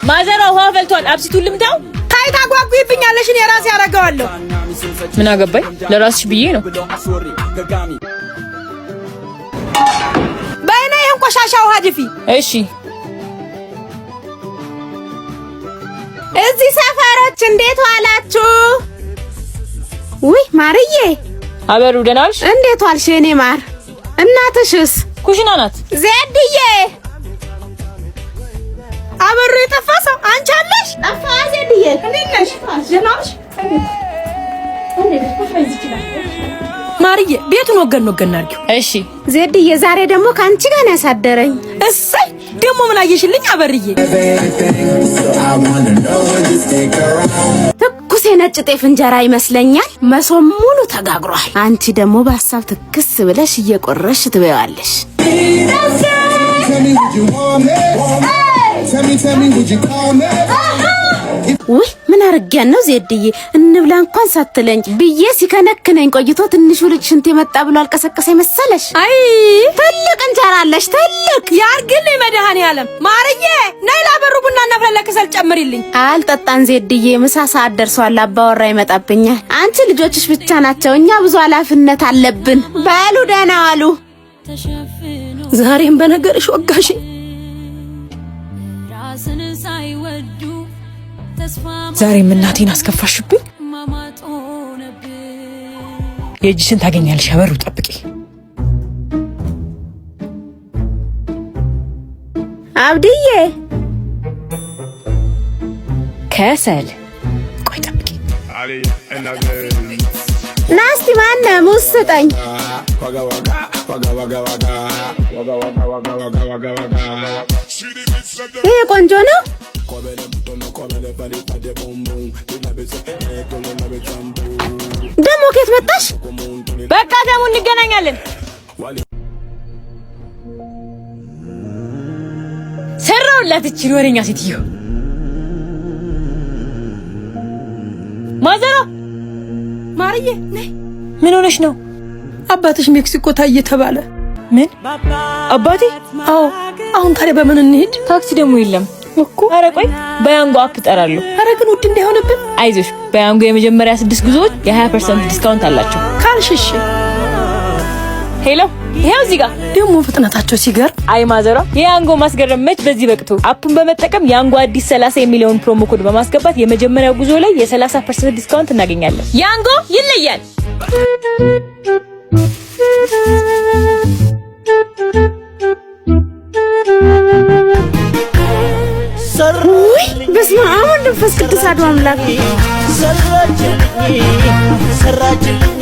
ማዘር ውሃ ፈልቷል። አብሲቱን ልምታው። ታይታ ጓጉይብኛለሽ እኔ ራሴ አረጋዋለሁ። ምን አገባኝ? ለራስሽ ብዬ ነው። በእኔ የንቆሻሻ ውሃ ድፊ። እሺ። እዚህ ሰፈሮች እንዴት ዋላችሁ? ውይ ማርዬ። አበሩ ደህና ዋልሽ? እንዴት ዋልሽ የኔ ማር? እናትሽስ? ኩሽና ናት። ዜድዬ አበሩ የጠፋሰው አንቺ አለሽ? ጠፋ ዜድዬ። እንዴት ነሽ? ደህና ነሽ? ማርዬ ቤቱን ወገን አድርጊው። እሺ ዜድዬ ዛሬ ደግሞ ካንቺ ጋር ነው ያሳደረኝ። እሰይ ደግሞ ምን አየሽልኝ አበርዬ? ትኩስ የነጭ ጤፍ እንጀራ ይመስለኛል። መሶብ ሙሉ ተጋግሯል። አንቺ ደግሞ በሐሳብ ትክስ ብለሽ እየቆረሽ ትበያለሽ። ውይ ምን አርጊያን ነው ዜድዬ? እንብላ እንኳን ሳትለኝ ብዬ ሲከነክነኝ ቆይቶ ትንሹ ልጅ ሽንት የመጣ ብሎ አልቀሰቀሰኝ መሰለሽ? አይ ትልቅ እንጀራ አለሽ ትልቅ። ያርግልኝ መድኃኔዓለም። ማርዬ ነይ ላበሩ ቡና እናፍላለህ፣ ከሰል ጨምሪልኝ። አልጠጣን ዜድዬ፣ ምሳ ሰዓት ደርሷል። አባወራ ይመጣብኛል። አንቺ ልጆችሽ ብቻ ናቸው፣ እኛ ብዙ ኃላፊነት አለብን። በሉ ደህና ዋሉ። ዛሬም በነገርሽ ወጋሽ። ዛሬም እናቴን አስከፋሽብኝ። የእጅሽን ታገኛለሽ። አበሩ ጠብቂ። አብድዬ ከሰል ቆይ ጠብቂ። ናስቲ ማነ ሙዝ ስጠኝ። ይሄ ቆንጆ ነው። ደሞ ከየት መጣሽ? በቃ ደሞ እንገናኛለን። ሰራውላት እቺ ወሬኛ ሴትዮ። ማዘሯ ማርዬ ነይ። ምን ሆነሽ ነው? አባትሽ ሜክሲኮ ታየ ተባለ። ምን አባቴ? አዎ። አሁን ታዲያ በምን እንሂድ? ታክሲ ደግሞ የለም እኮ። ኧረ ቆይ በያንጎ አፕ እጠራለሁ። ኧረ ግን ውድ እንዳይሆንብን። አይዞሽ በያንጎ የመጀመሪያ 6 ጉዞዎች የ20% ዲስካውንት አላቸው። ካልሽሽ። ሄሎ ይሄው እዚህ ጋር ደግሞ ፍጥነታቸው ሲገርም። አይ ማዘሯ የያንጎ ማስገረም መች በዚህ በቅቶ። አፑን በመጠቀም ያንጎ አዲስ 30 የሚሊዮን ፕሮሞ ኮድ በማስገባት የመጀመሪያው ጉዞ ላይ የ30% ዲስካውንት እናገኛለን። ያንጎ ይለያል። ውይ በስመ አብ ወወልድ ወመንፈስ ቅዱስ አሐዱ አምላክ። ሰራችልኝ